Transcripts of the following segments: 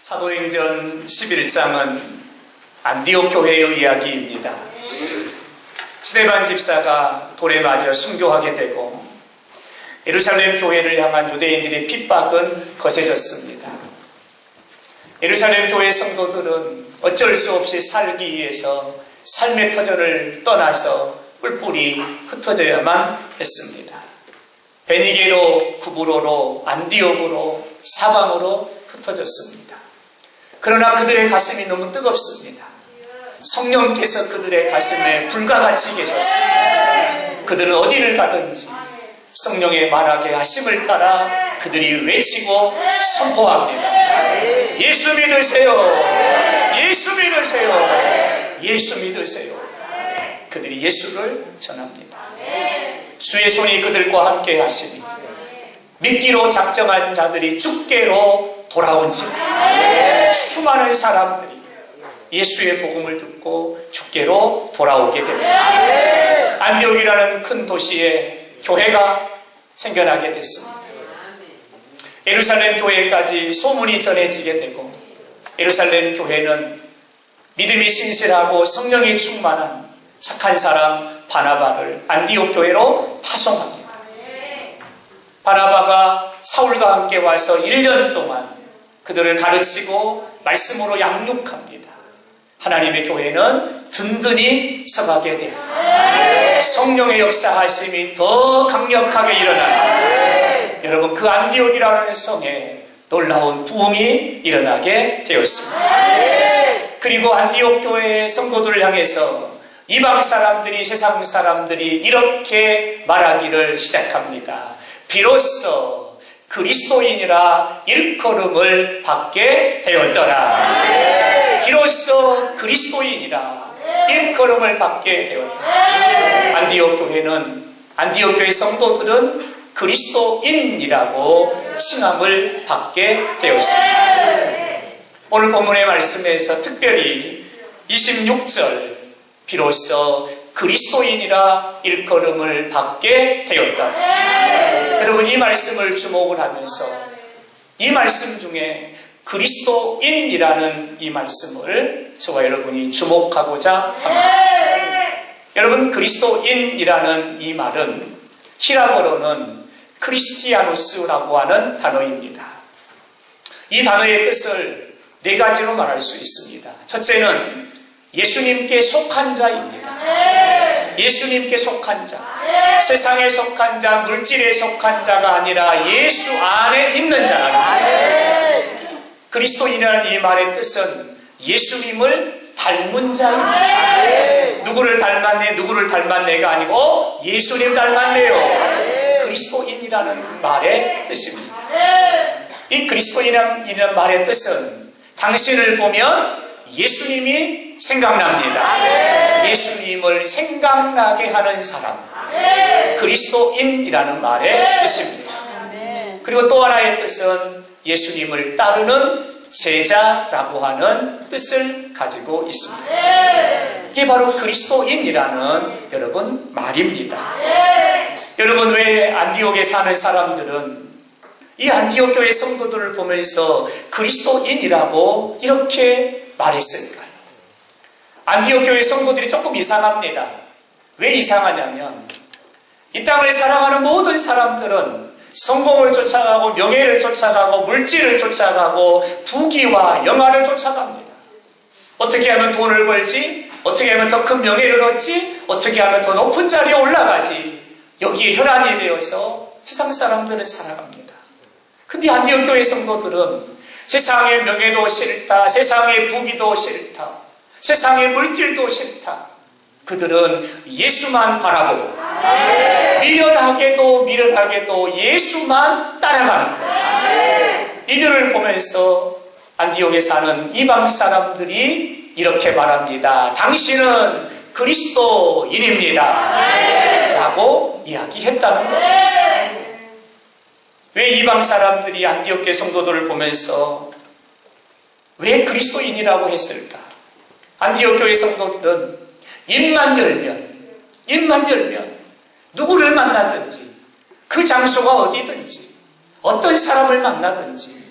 사도행전 11장은 안디옥 교회의 이야기입니다. 스데반 집사가 돌에 맞아 순교하게 되고 예루살렘 교회를 향한 유대인들의 핍박은 거세졌습니다. 예루살렘 교회 성도들은 어쩔 수 없이 살기 위해서 삶의 터전을 떠나서 뿔뿔이 흩어져야만 했습니다. 베니게로, 구브로로, 안디옥으로, 사방으로 흩어졌습니다. 그러나 그들의 가슴이 너무 뜨겁습니다. 성령께서 그들의 가슴에 불과 같이 계셨습니다. 그들은 어디를 가든지 성령의 말하게 하심을 따라 그들이 외치고 선포합니다. 예수 믿으세요. 예수 믿으세요. 예수 믿으세요. 그들이 예수를 전합니다. 주의 손이 그들과 함께 하시니 믿기로 작정한 자들이 주께로 돌아온지라. 수많은 사람들이 예수의 복음을 듣고 주께로 돌아오게 됩니다. 안디옥이라는 큰 도시에 교회가 생겨나게 됐습니다. 예루살렘 교회까지 소문이 전해지게 되고 예루살렘 교회는 믿음이 신실하고 성령이 충만한 착한 사람 바나바를 안디옥 교회로 파송합니다. 바나바가 사울과 함께 와서 1년 동안 그들을 가르치고 말씀으로 양육합니다. 하나님의 교회는 든든히 서가게 됩니다. 성령의 역사하심이 더 강력하게 일어나요. 여러분, 그 안디옥이라는 성에 놀라운 부흥이 일어나게 되었습니다. 그리고 안디옥 교회의 성도들을 향해서 이방 사람들이, 세상 사람들이 이렇게 말하기를 시작합니다. 비로소 그리스도인이라 일컬음을 받게 되었더라. 비로소 그리스도인이라 일컬음을 받게 되었더라. 안디옥 교회는, 안디옥 교회 성도들은 그리스도인이라고 칭함을 받게 되었습니다. 오늘 본문의 말씀에서 특별히 26절 비로소 그리스도인이라 일컬음을 받게 되었다. 여러분, 이 말씀을 주목을 하면서 이 말씀 중에 그리스도인이라는 이 말씀을 저와 여러분이 주목하고자 합니다. 여러분, 그리스도인이라는 이 말은 히라보로는 크리스티아누스라고 하는 단어입니다. 이 단어의 뜻을 네 가지로 말할 수 있습니다. 첫째는 예수님께 속한 자입니다. 예수님께 속한 자. 세상에 속한 자, 물질에 속한 자가 아니라 예수 안에 있는 자입니다. 그리스도인이라는 이 말의 뜻은 예수님을 닮은 자입니다. 누구를 닮았네, 누구를 닮았네가 아니고 예수님 닮았네요. 그리스도인이라는 말의 뜻입니다. 이 그리스도인이라는 말의 뜻은 당신을 보면 예수님이 생각납니다. 예수님을 생각나게 하는 사람. 그리스도인이라는 말의 뜻입니다. 그리고 또 하나의 뜻은 예수님을 따르는 제자라고 하는 뜻을 가지고 있습니다. 이게 바로 그리스도인이라는 여러분 말입니다. 여러분, 왜 안디옥에 사는 사람들은 이 안디옥 교회 성도들을 보면서 그리스도인이라고 이렇게 말했을까요? 안디옥 교회 성도들이 조금 이상합니다. 왜 이상하냐면 이 땅을 사랑하는 모든 사람들은 성공을 쫓아가고 명예를 쫓아가고 물질을 쫓아가고 부귀와 영화를 쫓아갑니다. 어떻게 하면 돈을 벌지? 어떻게 하면 더 큰 명예를 얻지? 어떻게 하면 더 높은 자리에 올라가지? 여기에 혈안이 되어서 세상 사람들은 살아갑니다. 근데 안디옥 교회 성도들은 세상의 명예도 싫다, 세상의 부귀도 싫다, 세상의 물질도 싫다. 그들은 예수만 바라보고 미련하게도 예수만 따라가는 거예요. 이들을 보면서 안디옥에 사는 이방 사람들이 이렇게 말합니다. 당신은 그리스도인입니다 라고 이야기했다는 거예요. 왜 이방 사람들이 안디옥 교회 성도들을 보면서 왜 그리스도인이라고 했을까? 안디옥 교회 성도들은 입만 열면 누구를 만나든지 그 장소가 어디든지 어떤 사람을 만나든지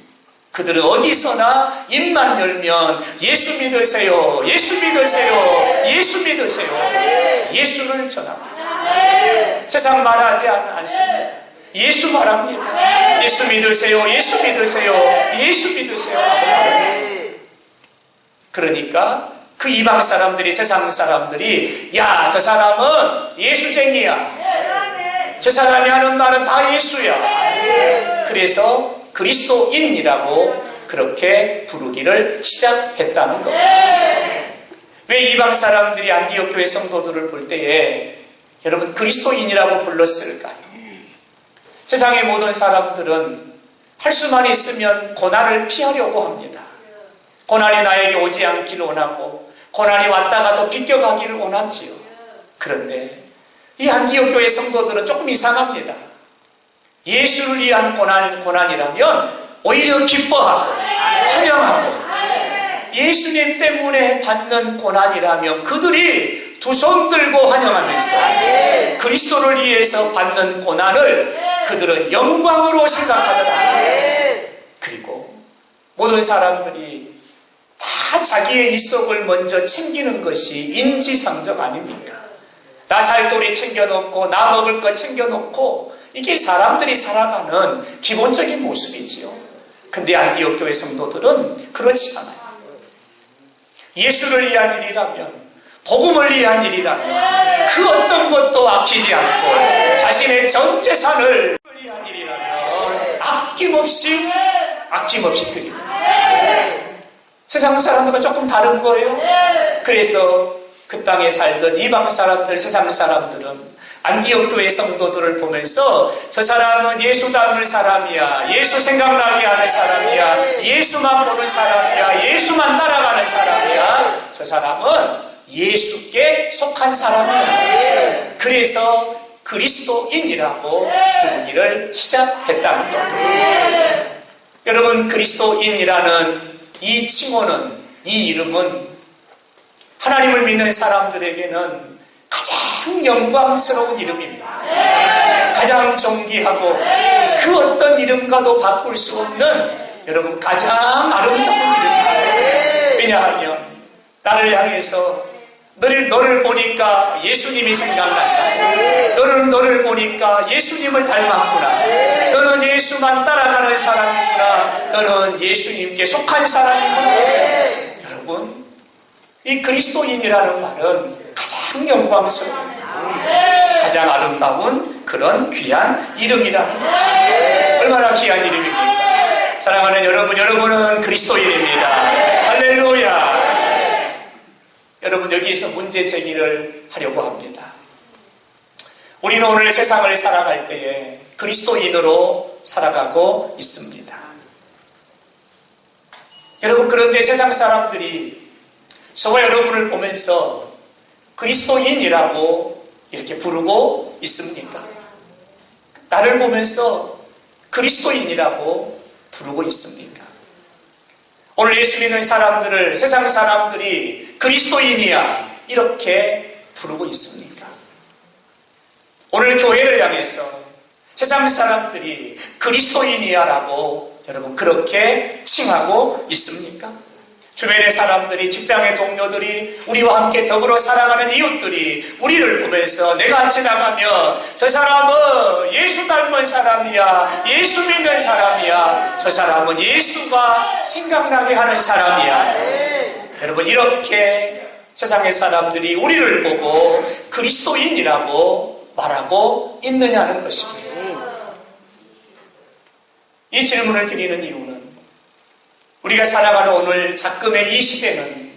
그들은 어디서나 입만 열면 예수 믿으세요, 예수 믿으세요, 예수 믿으세요, 예수를 전합니다. 세상 말하지 않습니다. 예수 말합니다. 예수 믿으세요, 예수 믿으세요, 예수 믿으세요 하고 말합니다. 그러니까 그 이방 사람들이, 세상 사람들이, 야, 저 사람은 예수쟁이야, 저 사람이 하는 말은 다 예수야, 그래서 그리스도인이라고 그렇게 부르기를 시작했다는 겁니다. 왜 이방 사람들이 안디옥 교회 성도들을 볼 때에 여러분 그리스도인이라고 불렀을까요? 세상의 모든 사람들은 할 수만 있으면 고난을 피하려고 합니다. 고난이 나에게 오지 않기를 원하고 고난이 왔다가도 비껴가기를 원하지요. 그런데 이 안디옥 교회 성도들은 조금 이상합니다. 예수를 위한 고난이라면 오히려 기뻐하고 환영하고, 예수님 때문에 받는 고난이라면 그들이 두 손 들고 환영하면서 그리스도를 위해서 받는 고난을 그들은 영광으로 생각하더라. 그리고 모든 사람들이 다 자기의 이속을 먼저 챙기는 것이 인지상정 아닙니까? 나 살 돌이 챙겨놓고 나 먹을 것 챙겨놓고, 이게 사람들이 살아가는 기본적인 모습이지요. 근데 안디옥 교회 성도들은 그렇지 않아요. 예수를 위한 일이라면, 복음을 위한 일이라면 그 어떤 것도 아끼지 않고 자신의 전 재산을 위한 일이라면 아낌없이 드립니다. 세상 사람들과 조금 다른 거예요. 그래서 그 땅에 살던 이방 사람들, 세상 사람들은 안디옥 교회 성도들을 보면서 저 사람은 예수 닮을 사람이야, 예수 생각나게 하는 사람이야, 예수만 보는 사람이야, 예수만 따라가는 사람이야, 저 사람은 예수께 속한 사람이야. 그래서 그리스도인이라고 부르기를 시작했다는 겁니다. 여러분, 그리스도인이라는 이 칭호는, 이 이름은 하나님을 믿는 사람들에게는 가장 영광스러운 이름입니다. 가장 존귀하고 그 어떤 이름과도 바꿀 수 없는, 여러분, 가장 아름다운 이름입니다. 왜냐하면 나를 향해서 너를 보니까 예수님이 생각난다, 너를 보니까 예수님을 닮았구나, 너는 예수만 따라가는 사람이구나, 너는 예수님께 속한 사람이구나. 여러분, 이 그리스도인이라는 말은 가장 영광스러운, 가장 아름다운 그런 귀한 이름이라는 것이, 얼마나 귀한 이름입니까? 사랑하는 여러분, 여러분은 그리스도인입니다. 할렐루야. 여러분, 여기서 문제 제기를 하려고 합니다. 우리는 오늘 세상을 살아갈 때에 그리스도인으로 살아가고 있습니다. 여러분, 그런데 세상 사람들이 저와 여러분을 보면서 그리스도인이라고 이렇게 부르고 있습니까? 나를 보면서 그리스도인이라고 부르고 있습니까? 오늘 예수 믿는 사람들을 세상 사람들이 그리스도인이야 이렇게 부르고 있습니까? 오늘 교회를 향해서 세상 사람들이 그리스도인이야 라고 여러분 그렇게 칭하고 있습니까? 주변의 사람들이, 직장의 동료들이, 우리와 함께 더불어 살아가는 이웃들이 우리를 보면서 내가 지나가면 저 사람은 예수 닮은 사람이야, 예수 믿는 사람이야, 저 사람은 예수가 생각나게 하는 사람이야. 여러분, 이렇게 세상의 사람들이 우리를 보고 그리스도인이라고 말하고 있느냐는 것입니다. 이 질문을 드리는 이유는 우리가 살아가는 오늘 작금의 이 시대는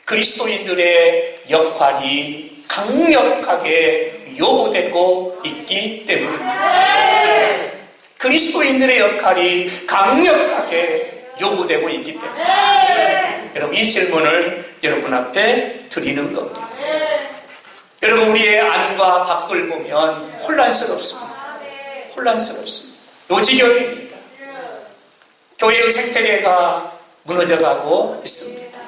그리스도인들의 역할이 강력하게 요구되고 있기 때문입니다. 그리스도인들의 역할이 강력하게 요구되고 있기 때문에 여러분, 이 질문을 여러분 앞에 드리는 겁니다. 여러분, 우리의 안과 밖을 보면 혼란스럽습니다. 혼란스럽습니다. 요지경입니다. 교회의 생태계가 무너져가고 있습니다.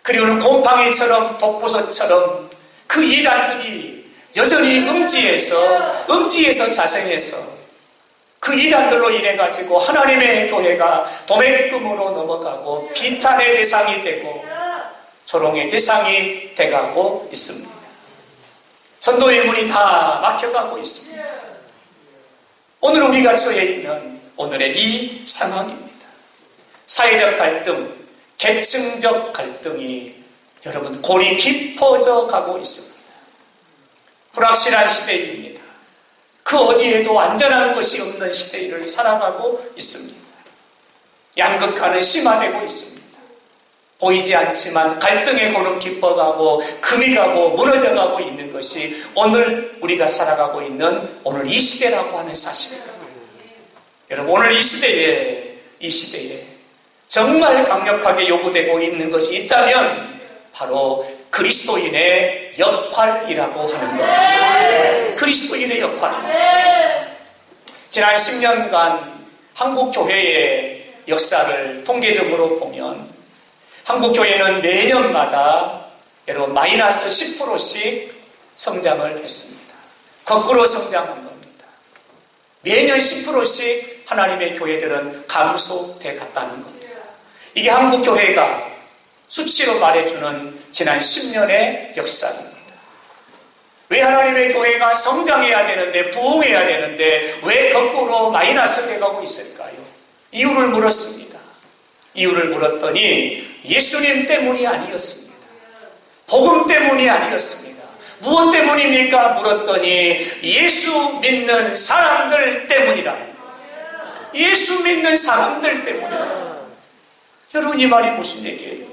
그리고는 곰팡이처럼 독버섯처럼 그 이단들이 여전히 음지에서 자생해서 그 이단들로 인해 가지고 하나님의 교회가 도매금으로 넘어가고 비탄의 대상이 되고 조롱의 대상이 돼가고 있습니다. 전도의 문이 다 막혀가고 있습니다. 오늘 우리가 처해 있는 오늘의 이 상황입니다. 사회적 갈등, 계층적 갈등이 여러분 골이 깊어져 가고 있습니다. 불확실한 시대입니다. 그 어디에도 안전한 것이 없는 시대를 살아가고 있습니다. 양극화는 심화되고 있습니다. 보이지 않지만 갈등의 골은 깊어가고 금이 가고 무너져가고 있는 것이 오늘 우리가 살아가고 있는 오늘 이 시대라고 하는 사실입니다. 여러분 오늘 이 시대에 정말 강력하게 요구되고 있는 것이 있다면 바로 그리스도인의 역할이라고 하는 것. 그리스도인의 역할입니다. 지난 10년간 한국교회의 역사를 통계적으로 보면 한국교회는 매년마다 여러분 마이너스 10%씩 성장을 했습니다. 거꾸로 성장한 겁니다. 매년 10%씩 하나님의 교회들은 감소돼 갔다는 겁니다. 이게 한국교회가 수치로 말해주는 지난 10년의 역사입니다. 왜 하나님의 교회가 성장해야 되는데 부흥해야 되는데 왜 거꾸로 마이너스 돼가고 있을까요? 이유를 물었습니다. 이유를 물었더니 예수님 때문이 아니었습니다. 복음 때문이 아니었습니다. 무엇 때문입니까? 물었더니 예수 믿는 사람들 때문이라. 예수 믿는 사람들 때문이라. 여러분 이 말이 무슨 얘기예요?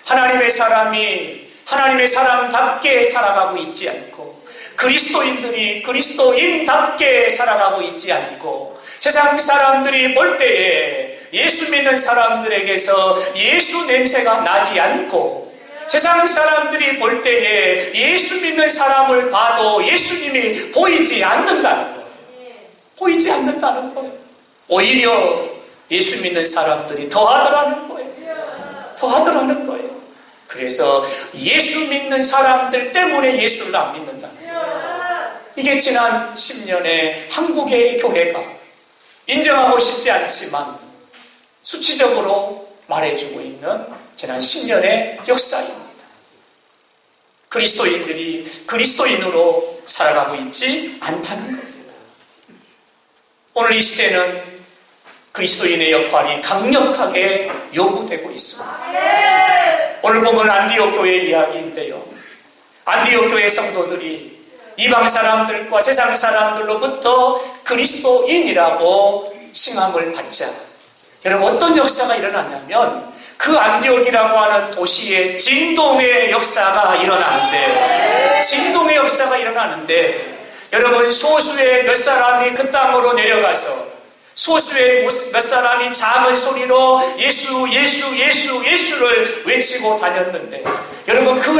하나님의 사람이 하나님의 사람답게 살아가고 있지 않고 그리스도인들이 그리스도인답게 살아가고 있지 않고 세상 사람들이 볼 때에 예수 믿는 사람들에게서 예수 냄새가 나지 않고 세상 사람들이 볼 때에 예수 믿는 사람을 봐도 예수님이 보이지 않는다는 거예요. 보이지 않는다는 거예요. 오히려 예수 믿는 사람들이 더하더라는 거예요. 더하더라는 거예요. 그래서 예수 믿는 사람들 때문에 예수를 안 믿는다. 이게 지난 10년의 한국의 교회가 인정하고 싶지 않지만 수치적으로 말해주고 있는 지난 10년의 역사입니다. 그리스도인들이 그리스도인으로 살아가고 있지 않다는 겁니다. 오늘 이 시대는 그리스도인의 역할이 강력하게 요구되고 있습니다. 오늘 보면 안디옥 교회 이야기인데요. 안디옥 교회 성도들이 이방 사람들과 세상 사람들로부터 그리스도인이라고 칭함을 받자. 여러분 어떤 역사가 일어났냐면 그 안디옥이라고 하는 도시에 진동의 역사가 일어나는데 여러분 소수의 몇 사람이 그 땅으로 내려가서 소수의 몇 사람이 작은 소리로 예수를 외치고 다녔는데 여러분 그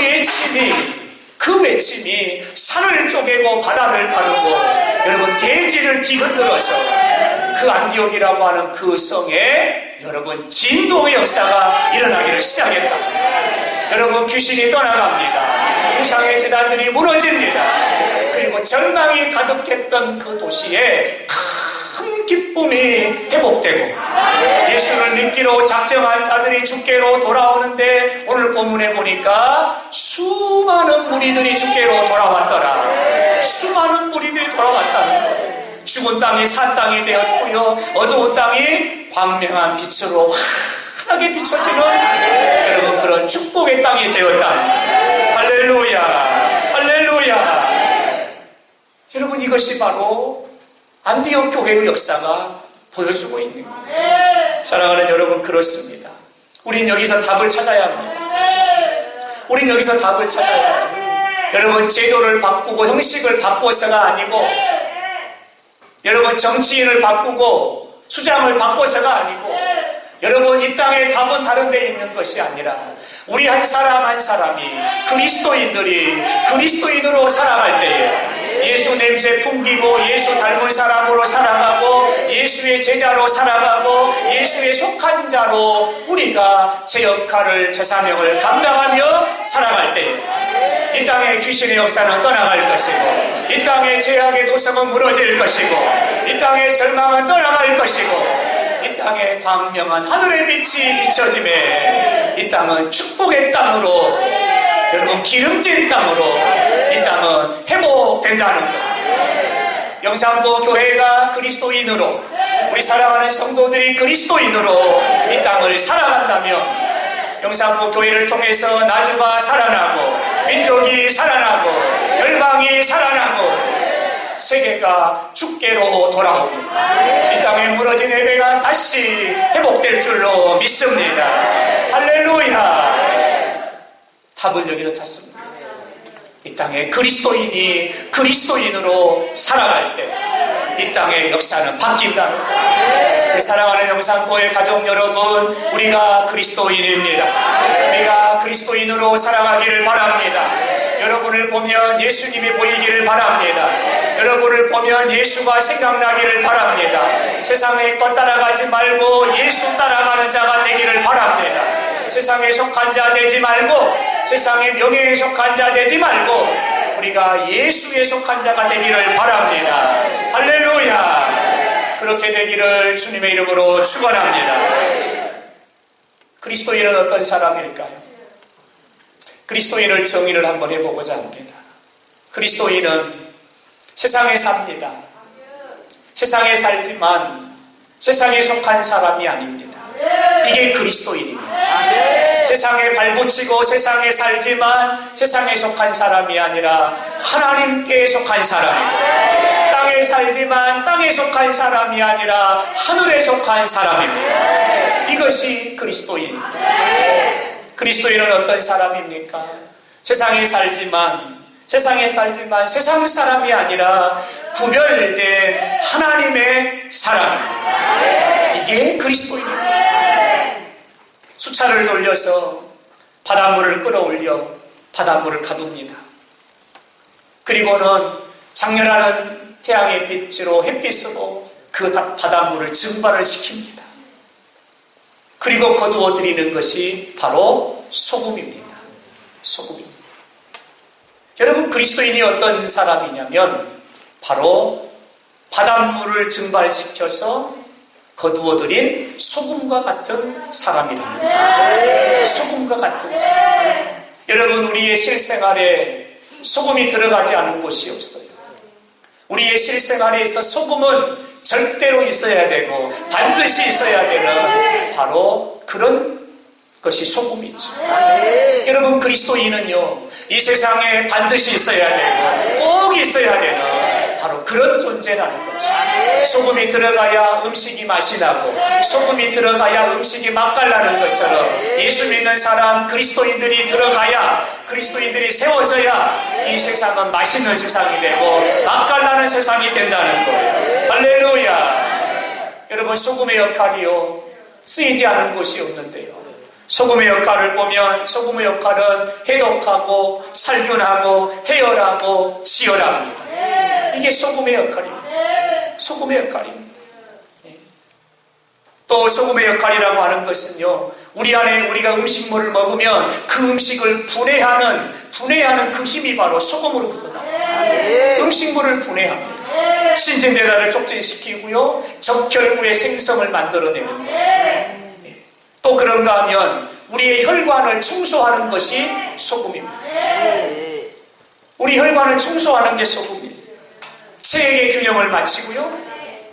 외침이 산을 쪼개고 바다를 가르고 여러분 대지를 뒤흔들어서 그 안디옥이라고 하는 그 성에 여러분 진동의 역사가 일어나기를 시작했다. 여러분 귀신이 떠나갑니다. 우상의 제단들이 무너집니다. 그리고 절망이 가득했던 그 도시에 큰 기쁨이 회복되고 예수를 믿기로 작정한 자들이 주께로 돌아오는데 오늘 본문에 보니까 수많은 무리들이 주께로 돌아왔더라. 수많은 무리들이 돌아왔다는 거예요. 죽은 땅이 산 땅이 되었고요. 어두운 땅이 광명한 빛으로 환하게 비춰지는 여러분 그런 축복의 땅이 되었다는 거예요. 할렐루야, 할렐루야. 여러분 이것이 바로 안디옥 교회의 역사가 보여주고 있는 거예요. 사랑하는 여러분 그렇습니다. 우린 여기서 답을 찾아야 합니다. 우린 여기서 답을 찾아야 합니다. 여러분 제도를 바꾸고 형식을 바꿔서가 아니고 여러분 정치인을 바꾸고 수장을 바꿔서가 아니고 여러분 이 땅의 답은 다른 데 있는 것이 아니라 우리 한 사람 한 사람이 그리스도인들이 그리스도인으로 살아갈 때에 예수 냄새 풍기고 예수 닮은 사람으로 살아가고 예수의 제자로 살아가고 예수에 속한 자로 우리가 제 역할을 제 사명을 감당하며 살아갈 때에 이 땅의 귀신의 역사는 떠나갈 것이고, 이 땅의 죄악의 도성은 무너질 것이고, 이 땅의 절망은 떠나갈 것이고, 이 땅의 광명한 하늘의 빛이 비춰짐에 이 땅은 축복의 땅으로, 여러분 기름진 땅으로 이 땅은 회복된다는 것. 영산포 교회가 그리스도인으로, 우리 사랑하는 성도들이 그리스도인으로 이 땅을 살아간다면 영산포 교회를 통해서 나주가 살아나고, 민족이 살아나고, 열방이 살아나고, 세계가 주께로 돌아오고, 이 땅에 무너진 예배가 다시 회복될 줄로 믿습니다. 할렐루야. 답을 여기서 찾습니다. 이 땅에 그리스도인이 그리스도인으로 살아갈 때 이 땅의 역사는 바뀐다는 것. 우리 사랑하는 영산포의 가족 여러분, 우리가 그리스도인입니다. 우리가 그리스도인으로 살아가기를 바랍니다. 여러분을 보면 예수님이 보이기를 바랍니다. 여러분을 보면 예수가 생각나기를 바랍니다. 세상의 것 따라가지 말고 예수 따라가는 자가 되기를 바랍니다. 세상에 속한 자 되지 말고, 세상의 명예에 속한 자 되지 말고, 우리가 예수에 속한 자가 되기를 바랍니다. 할렐루야. 그렇게 되기를 주님의 이름으로 축원합니다. 그리스도인은 어떤 사람일까요? 그리스도인을 정의를 한번 해보고자 합니다. 그리스도인은 세상에 삽니다. 세상에 살지만 세상에 속한 사람이 아닙니다. 이게 그리스도인입니다. 세상에 발붙이고 세상에 살지만 세상에 속한 사람이 아니라 하나님께 속한 사람입니다. 땅에 살지만 땅에 속한 사람이 아니라 하늘에 속한 사람입니다. 이것이 그리스도인입니다. 그리스도인은 어떤 사람입니까? 세상에 살지만 세상 사람이 아니라 구별된 하나님의 사람입니다. 이게 그리스도인입니다. 수차를 돌려서 바닷물을 끌어올려 바닷물을 가둡니다. 그리고는 장렬하는 태양의 빛으로, 햇빛으로 그 바닷물을 증발을 시킵니다. 그리고 거두어 드리는 것이 바로 소금입니다. 소금입니다. 여러분, 그리스도인이 어떤 사람이냐면 바로 바닷물을 증발시켜서 거두어들인 소금과 같은 사람이라는 거예요. 소금과 같은 사람. 여러분, 우리의 실생활에 소금이 들어가지 않은 곳이 없어요. 우리의 실생활에 있어 소금은 절대로 있어야 되고 반드시 있어야 되는 바로 그런 것이 소금이죠. 여러분, 그리스도인은요, 이 세상에 반드시 있어야 되고 꼭 있어야 되는 바로 그런 존재라는 거죠. 소금이 들어가야 음식이 맛이 나고, 소금이 들어가야 음식이 맛깔나는 것처럼 예수 믿는 사람, 그리스도인들이 들어가야, 그리스도인들이 세워져야 이 세상은 맛있는 세상이 되고 맛깔나는 세상이 된다는 거예요. 할렐루야. 여러분, 소금의 역할이요, 쓰이지 않은 곳이 없는데요. 소금의 역할을 보면 소금의 역할은 해독하고 살균하고 해열하고 치열합니다. 이게 소금의 역할입니다. 소금의 역할입니다. 또 소금의 역할이라고 하는 것은요, 우리 안에 우리가 음식물을 먹으면 그 음식을 분해하는 그 힘이 바로 소금으로부터 나옵니다. 음식물을 분해합니다. 신진대사를 촉진시키고요, 적혈구의 생성을 만들어내는 거예요. 또 그런가 하면 우리의 혈관을 청소하는 것이 소금입니다. 우리 혈관을 청소하는 게 소금입니다. 체액의 균형을 맞추고요,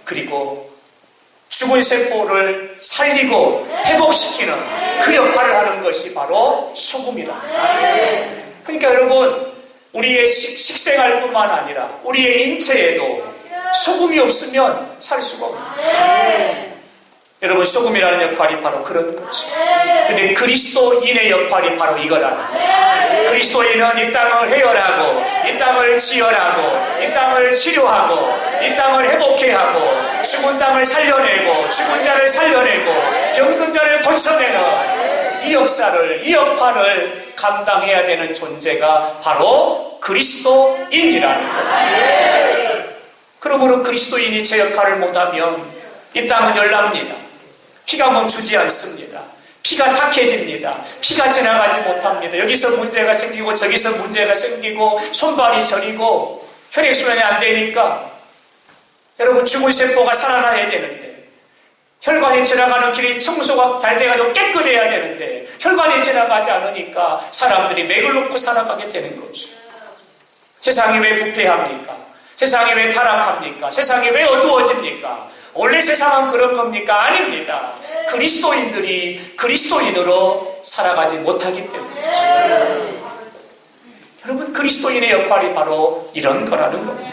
그리고 죽은 세포를 살리고 회복시키는 그 역할을 하는 것이 바로 소금이라. 그러니까 여러분, 우리의 식생활뿐만 아니라 우리의 인체에도 소금이 없으면 살 수가 없습니다. 여러분, 소금이라는 역할이 바로 그런 거죠. 근데 그리스도인의 역할이 바로 이거라는 거예요. 그리스도인은 이 땅을 해열하고, 이 땅을 치열하고, 이 땅을 치료하고, 이 땅을 회복해 하고, 죽은 땅을 살려내고, 죽은 자를 살려내고, 병든 자를 고쳐내는 이 역사를, 이 역할을 감당해야 되는 존재가 바로 그리스도인이라는 거예요. 그러므로 그리스도인이 제 역할을 못하면 이 땅은 열납니다. 피가 멈추지 않습니다. 피가 탁해집니다. 피가 지나가지 못합니다. 여기서 문제가 생기고 저기서 문제가 생기고 손발이 저리고 혈액순환이 안 되니까 여러분 죽은 세포가 살아나야 되는데 혈관이 지나가는 길이 청소가 잘 돼가지고 깨끗해야 되는데 혈관이 지나가지 않으니까 사람들이 맥을 놓고 살아가게 되는 거죠. 세상이 왜 부패합니까? 세상이 왜 타락합니까? 세상이 왜 어두워집니까? 원래 세상은 그런 겁니까? 아닙니다. 그리스도인들이 그리스도인으로 살아가지 못하기 때문이죠. 여러분, 그리스도인의 역할이 바로 이런 거라는 겁니다.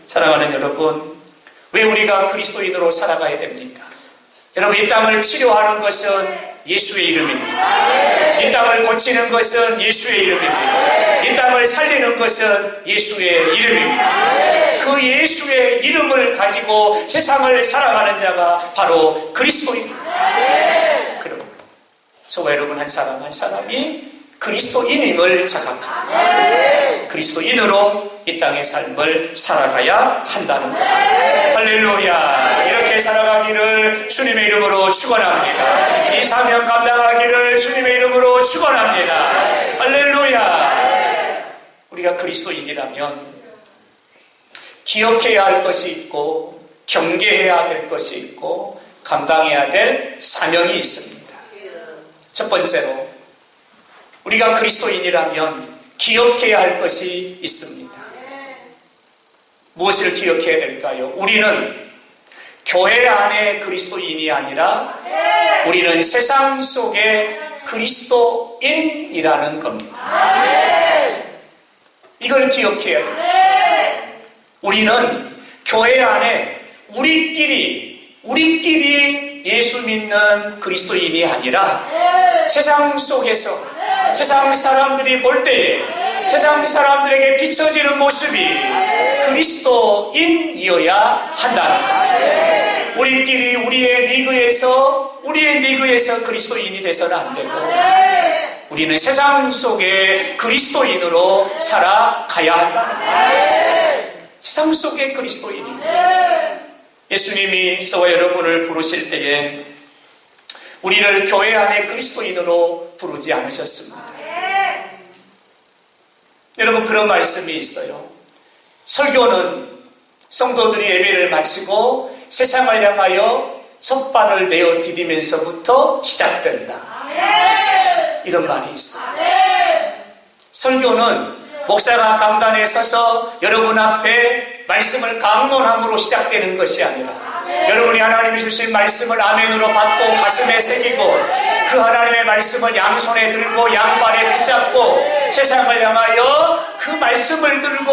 사랑하는 여러분, 왜 우리가 그리스도인으로 살아가야 됩니까? 여러분, 이 땅을 치료하는 것은 예수의 이름입니다. 이 땅을 고치는 것은 예수의 이름입니다. 이 땅을 살리는 것은 예수의 이름입니다. 그 예수의 이름을 가지고 세상을 살아가는 자가 바로 그리스도인입니다. 그럼 저와 여러분 한 사람 한 사람이 그리스도인임을 자각합니다. 그리스도인으로 이 땅의 삶을 살아가야 한다는 것. 할렐루야. 이렇게 살아가기를 주님의 이름으로 축원합니다. 이 사명 감당하기를 주님의 이름으로 축원합니다. 할렐루야. 우리가 그리스도인이라면 기억해야 할 것이 있고 경계해야 될 것이 있고 감당해야 될 사명이 있습니다. 첫 번째로 우리가 그리스도인이라면 기억해야 할 것이 있습니다. 무엇을 기억해야 될까요? 우리는 교회 안에 그리스도인이 아니라 우리는 세상 속의 그리스도인이라는 겁니다. 이걸 기억해야 됩니다. 우리는 교회 안에 우리끼리 예수 믿는 그리스도인이 아니라 세상 속에서 세상 사람들이 볼 때에 세상 사람들에게 비춰지는 모습이 그리스도인이어야 한다는 거예요. 우리끼리 우리의 리그에서 그리스도인이 돼서는 안 되고 우리는 세상 속에 그리스도인으로 살아가야 한다는 거예요. 세상 속의 그리스도인입니다. 예수님이 저와 여러분을 부르실 때에 우리를 교회 안에 그리스도인으로 부르지 않으셨습니다. 여러분, 그런 말씀이 있어요. 설교는 성도들이 예배를 마치고 세상을 향하여 첫 발을 내어 디디면서부터 시작된다. 이런 말이 있어요. 설교는 목사가 강단에 서서 여러분 앞에 말씀을 강론함으로 시작되는 것이 아니라 여러분이 하나님이 주신 말씀을 아멘으로 받고 가슴에 새기고 그 하나님의 말씀을 양손에 들고 양발에 붙잡고 세상을 향하여 그 말씀을 들고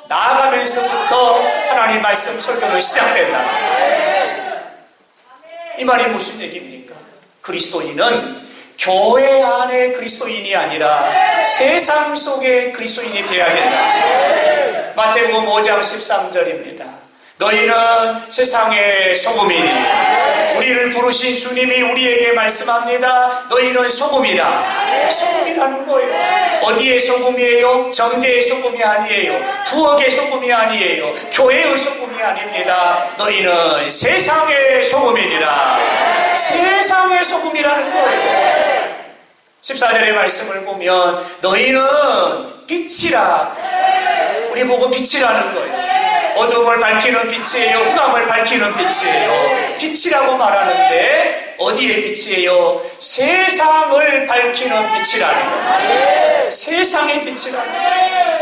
나아가면서부터 하나님 말씀 설교는 시작된다. 이 말이 무슨 얘기입니까? 그리스도인은 교회 안에 그리스도인이 아니라 세상 속에 그리스도인이 되어야 된다. 마태복음 5장 13절입니다. 너희는 세상의 소금이니 우리를 부르신 주님이 우리에게 말씀합니다. 너희는 소금이다. 소금이라는 거예요. 어디의 소금이에요? 정제의 소금이 아니에요. 부엌의 소금이 아니에요. 교회의 소금이 아닙니다. 너희는 세상의 소금이니라. 세상의 소금이라는 거예요. 14절의 말씀을 보면 너희는 빛이라 그랬어요. 우리 보고 빛이라는 거예요. 어둠을 밝히는 빛이에요? 흑암을 밝히는 빛이에요? 빛이라고 말하는데 어디의 빛이에요? 세상을 밝히는 빛이라는 거예요. 세상의 빛이라는 거예요.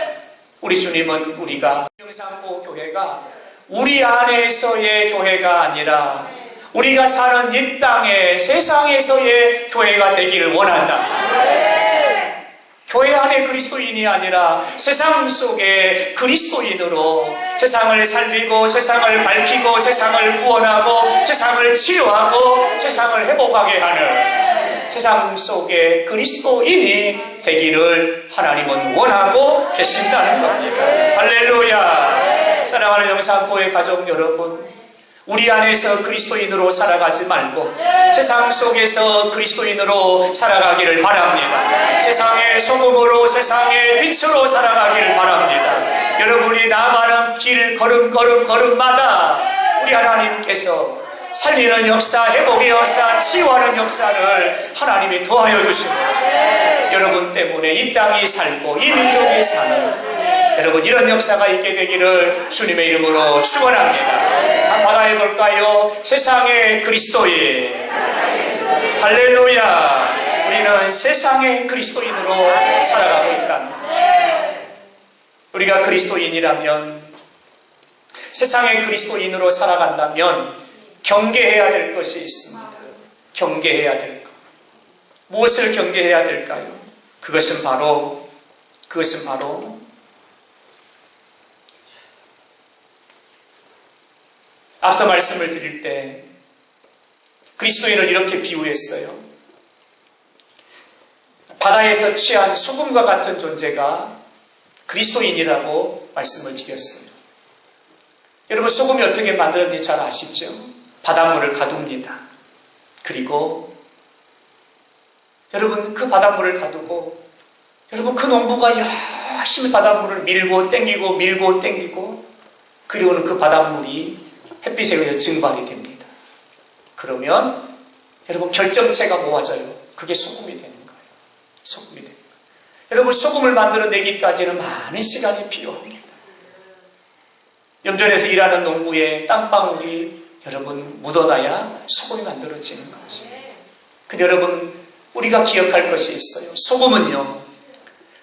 우리 주님은 우리가 영상보 교회가 우리 안에서의 교회가 아니라 우리가 사는 이 땅의 세상에서의 교회가 되기를 원한다. 교회 안에 그리스도인이 아니라 세상 속에 그리스도인으로 세상을 살리고 세상을 밝히고 세상을 구원하고 세상을 치유하고 세상을 회복하게 하는 세상 속에 그리스도인이 되기를 하나님은 원하고 계신다는 겁니다. 할렐루야. 사랑하는 영상교회 가족 여러분, 우리 안에서 그리스도인으로 살아가지 말고 세상 속에서 그리스도인으로 살아가기를 바랍니다. 세상의 소금으로 세상의 빛으로 살아가기를 바랍니다. 여러분이 나아가는 길 걸음마다 우리 하나님께서 살리는 역사, 회복의 역사, 치유하는 역사를 하나님이 도와여 주십니다. 여러분 때문에 이 땅이 살고 이 민족이 사는 여러분 이런 역사가 있게 되기를 주님의 이름으로 축원합니다. 한번 받아볼까요? 세상의 그리스도인. 할렐루야. 우리는 세상의 그리스도인으로 살아가고 있다는 것입니다. 우리가 그리스도인이라면, 세상의 그리스도인으로 살아간다면 경계해야 될 것이 있습니다. 경계해야 될 것. 무엇을 경계해야 될까요? 그것은 바로 앞서 말씀을 드릴 때 그리스도인을 이렇게 비유했어요. 바다에서 취한 소금과 같은 존재가 그리스도인이라고 말씀을 드렸어요. 여러분, 소금이 어떻게 만들었는지 잘 아시죠? 바닷물을 가둡니다. 그리고 여러분, 그 바닷물을 가두고 여러분, 그 농부가 열심히 바닷물을 밀고 땡기고 그리고는 그 바닷물이 햇빛에 의해 증발이 됩니다. 그러면 여러분, 결정체가 모아져요. 그게 소금이 되는 거예요. 소금이 됩니다. 여러분, 소금을 만들어내기까지는 많은 시간이 필요합니다. 염전에서 일하는 농부의 땀방울이 여러분 묻어놔야 소금이 만들어지는 거죠. 근데 여러분, 우리가 기억할 것이 있어요. 소금은요,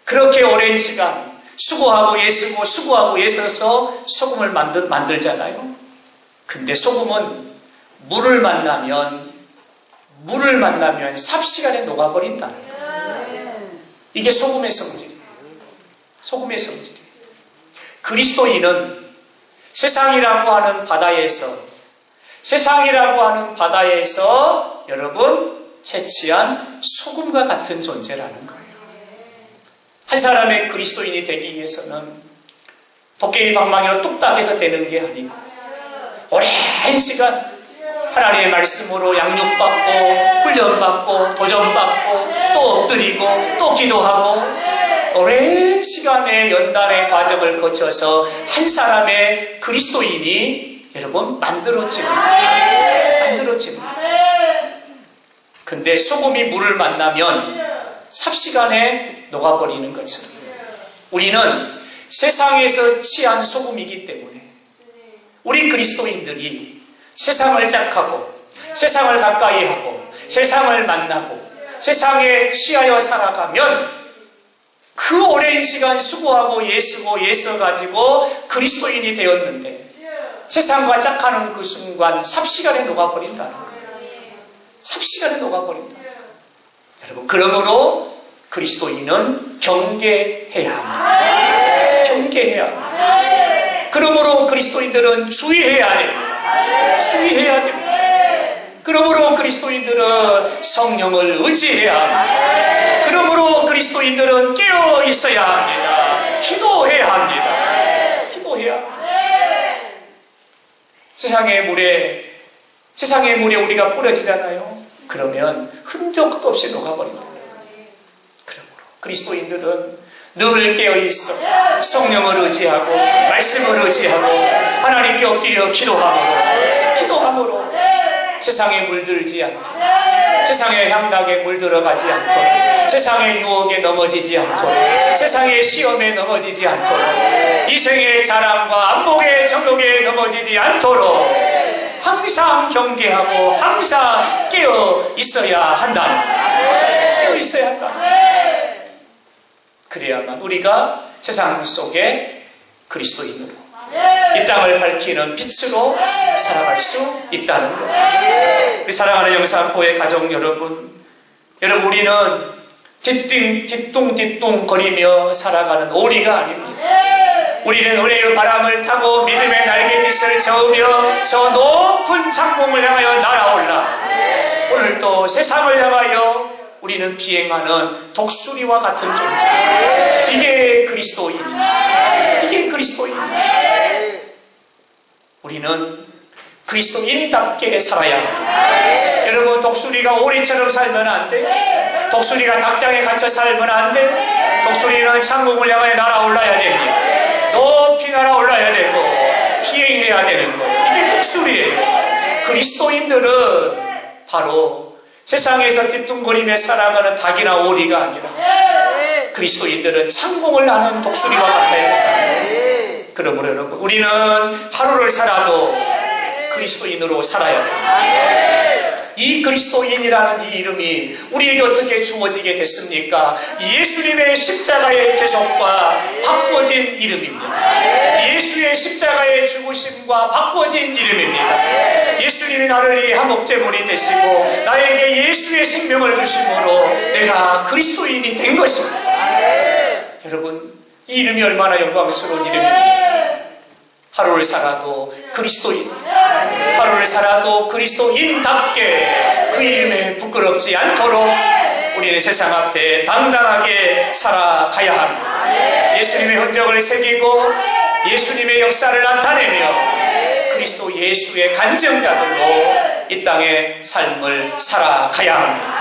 그렇게 오랜 시간 수고하고 애써서 소금을 만들잖아요. 근데 소금은 물을 만나면 삽시간에 녹아버린다는 거예요. 이게 소금의 성질이에요. 소금의 성질. 그리스도인은 세상이라고 하는 바다에서 여러분 채취한 소금과 같은 존재라는 거예요. 한 사람의 그리스도인이 되기 위해서는 도깨비 방망이로 뚝딱 해서 되는 게 아니고 오랜 시간 하나님의 말씀으로 양육받고 훈련받고 도전받고 또 엎드리고 또 기도하고 오랜 시간의 연단의 과정을 거쳐서 한 사람의 그리스도인이 여러분 만들어집니다. 근데 소금이 물을 만나면 삽시간에 녹아버리는 것처럼 우리는 세상에서 취한 소금이기 때문에 우리 그리스도인들이 세상을 짝하고 세상을 가까이 하고 세상을 만나고 세상에 취하여 살아가면 그 오랜 시간 수고하고 애써가지고 그리스도인이 되었는데 세상과 짝하는 그 순간 삽시간에 녹아버린다는 거예요. 삽시간에 녹아버린다. 여러분, 그러므로 그리스도인은 경계해야 합니다. 경계해야 합니다. 그러므로 그리스도인들은 주의해야 됩니다. 그러므로 그리스도인들은 성령을 의지해야 합니다. 그러므로 그리스도인들은 깨어 있어야 합니다. 기도해야 합니다. 세상의 물에 우리가 뿌려지잖아요. 그러면 흔적도 없이 녹아버립니다. 그러므로 그리스도인들은 늘 깨어있어 성령을 의지하고 말씀을 의지하고 하나님께 엎드려 기도함으로 세상에 물들지 않도록, 세상의 향락에 물들어가지 않도록, 세상의 유혹에 넘어지지 않도록, 세상의 시험에 넘어지지 않도록, 이생의 자랑과 안목의 정욕에 넘어지지 않도록 항상 경계하고 항상 깨어 있어야 한다. 깨어 있어야 한다. 그래야만 우리가 세상 속에 그리스도인으로 이 땅을 밝히는 빛으로 살아갈 수 있다는 것. 우리 사랑하는 영산포의 가족 여러분, 우리는 뒤뚱 거리며 살아가는 오리가 아닙니다. 우리는 은혜의 바람을 타고 믿음의 날개짓을 저으며 저 높은 창공을 향하여 날아올라 오늘 또 세상을 향하여 우리는 비행하는 독수리와 같은 존재. 이게 그리스도인입니다. 우리는 그리스도인답게 살아야 합니다. 여러분, 독수리가 오리처럼 살면 안 돼. 독수리가 닭장에 갇혀 살면 안 돼. 독수리는 창공을 향해 날아올라야 됩니다. 높이 날아올라야 되고 비행해야 되는 거예요. 이게 독수리예요. 그리스도인들은 바로 세상에서 뒤뚱거리며 살아가는 닭이나 오리가 아니라 그리스도인들은 창공을 나는 독수리와 같아야 된다. 그러므로 여러분, 우리는 하루를 살아도 그리스도인으로 살아야 됩니다. 이 그리스도인이라는 이 이름이 우리에게 어떻게 주어지게 됐습니까? 예수님의 십자가의 대속과 바꿔진 이름입니다. 예수의 십자가의 죽으심과 바꿔진 이름입니다. 예수님이 나를 이 한목제물이 되시고 나에게 예수의 생명을 주심으로 내가 그리스도인이 된 것입니다. 여러분, 이 이름이 얼마나 영광스러운 이름입니까? 하루를 살아도 그리스도인, 하루를 살아도 그리스도인답게 그 이름에 부끄럽지 않도록 우리는 세상 앞에 당당하게 살아가야 합니다. 예수님의 흔적을 새기고 예수님의 역사를 나타내며 그리스도 예수의 간증자들로 이 땅의 삶을 살아가야 합니다.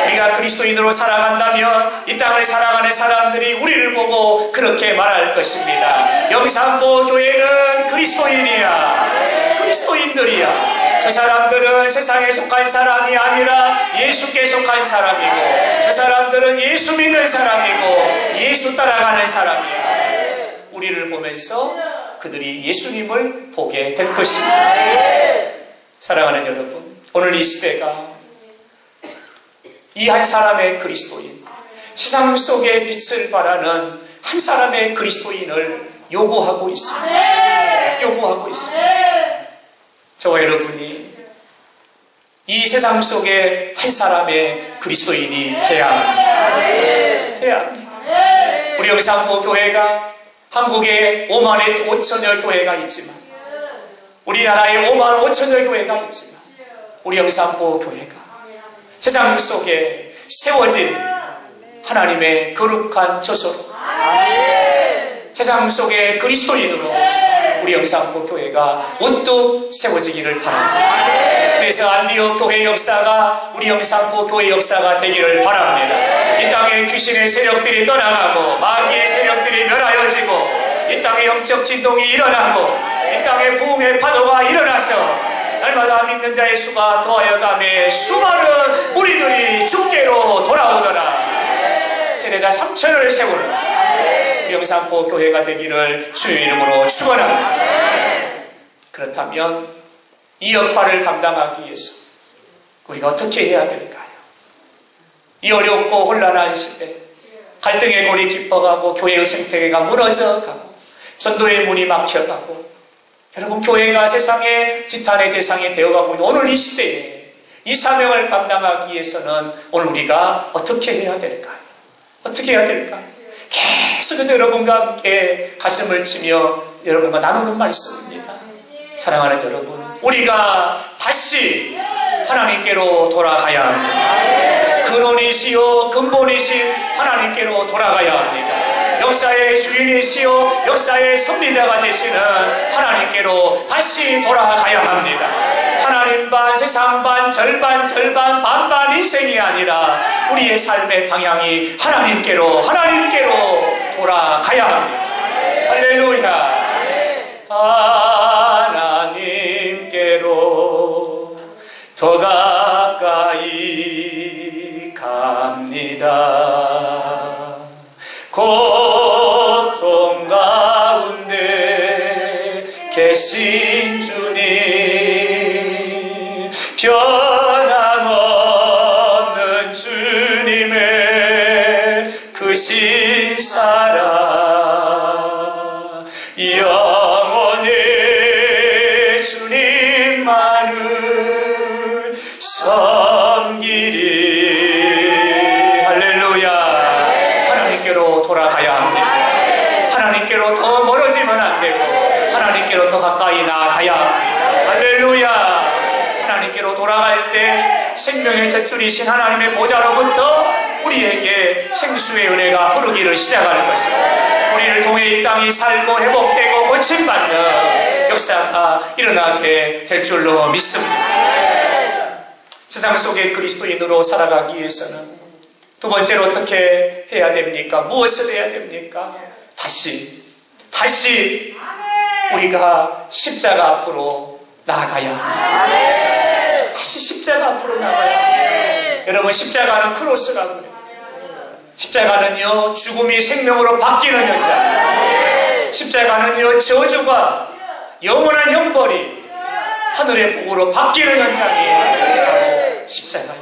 우리가 그리스도인으로 살아간다면 이 땅을 살아가는 사람들이 우리를 보고 그렇게 말할 것입니다. 영산포 교회는 그리스도인이야, 그리스도인들이야. 저 사람들은 세상에 속한 사람이 아니라 예수께 속한 사람이고, 저 사람들은 예수 믿는 사람이고 예수 따라가는 사람이야. 우리를 보면서 그들이 예수님을 보게 될 것입니다. 사랑하는 여러분, 오늘 이 시대가 이 한 사람의 그리스도인, 세상 속에 빛을 발하는 한 사람의 그리스도인을 요구하고 있습니다. 요구하고 있습니다. 저와 여러분이 이 세상 속에 한 사람의 그리스도인이 돼야 합니다. 돼야 합니다. 우리 영산포 교회가 한국에 5만 5천여 교회가 있지만, 우리나라에 5만 5천여 교회가 있지만, 우리 영산포 교회가 세상 속에 세워진 하나님의 거룩한 저소로 세상 속에 그리스도인으로 우리 영산포 교회가 우뚝 세워지기를 바랍니다. 그래서 안디옥 교회 역사가 우리 영산포 교회 역사가 되기를 바랍니다. 이 땅에 귀신의 세력들이 떠나가고 마귀의 세력들이 멸하여지고 이 땅에 영적 진동이 일어나고 이 땅에 부흥의 파도가 일어나서 날마다 믿는 자의 수가 더하여가며 수많은 무리들이 주께로 돌아오더라. 세례자 3천을 세우는 우리 영산포 교회가 되기를 주의 이름으로 축원합니다. 그렇다면 이 역할을 감당하기 위해서 우리가 어떻게 해야 될까요? 이 어렵고 혼란한 시대, 갈등의 골이 깊어가고 교회의 생태계가 무너져가고 전도의 문이 막혀가고, 여러분, 교회가 세상의 지탄의 대상이 되어가고 있는 오늘 이 시대에 이 사명을 감당하기 위해서는 오늘 우리가 어떻게 해야 될까요? 어떻게 해야 될까요? 계속해서 여러분과 함께 가슴을 치며 여러분과 나누는 말씀입니다. 사랑하는 여러분, 우리가 다시 하나님께로 돌아가야 합니다. 근원이시요 근본이신 하나님께로 돌아가야 합니다. 역사의 주인이시요 역사의 섭리자가 되시는 하나님께로 다시 돌아가야 합니다. 하나님 반 세상 반 절반 반반 인생이 아니라 우리의 삶의 방향이 하나님께로 돌아가야 합니다. 할렐루야. 하나님께로 더 가까이 갑니다. 고통 가운데 계신 주님, 변함없는 주님의 그 신사랑 영원히 주님만을 섬기리. 할렐루야. 하나님께로 돌아가야 합니다. 하나님께로 더 멀어지면 안 되고 하나님께로 더 가까이 나아가야 합니다. 할렐루야. 하나님께로 돌아갈 때 생명의 젖줄이신 하나님의 보좌로부터 우리에게 생수의 은혜가 흐르기를 시작할 것입니다. 우리를 통해 이 땅이 살고 회복되고 고침받는 역사가 일어나게 될 줄로 믿습니다. 세상 속에 그리스도인으로 살아가기 위해서는 두 번째로 어떻게 해야 됩니까? 무엇을 해야 됩니까? 다시 우리가 십자가 앞으로 나아가야 합니다. 다시 십자가 앞으로 나가야 합니다. 여러분, 십자가는 크로스라고 그래요. 십자가는요, 죽음이 생명으로 바뀌는 현장. 십자가는요, 저주가 영원한 형벌이 하늘의 복으로 바뀌는 현장이에요. 십자가예요.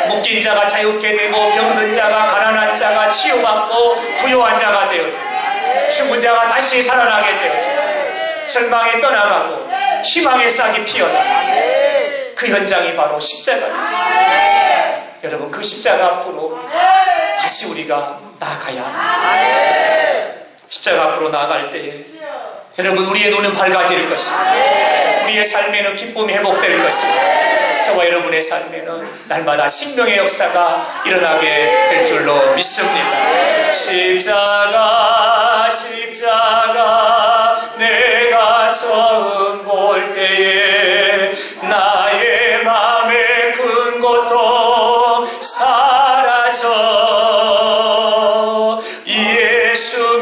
묶인 자가 자유케 되고, 병든 자가, 가난한 자가 치유받고 부유한 자가 되어지고, 죽은 자가 다시 살아나게 되어지고, 절망이 떠나가고 희망의 싹이 피어나고, 그 현장이 바로 십자가예요. 여러분, 그 십자가 앞으로 다시 우리가 나아가야 합니다. 십자가 앞으로 나아갈 때에 여러분, 우리의 눈은 밝아질 것입니다. 우리의 삶에는 기쁨이 회복될 것입니다. 저와 여러분의 삶에는 날마다 생명의 역사가 일어나게 될 줄로 믿습니다. 십자가, 십자가, 내가 처음 볼 때에 나의 마음의 큰 고통 사라져. 예수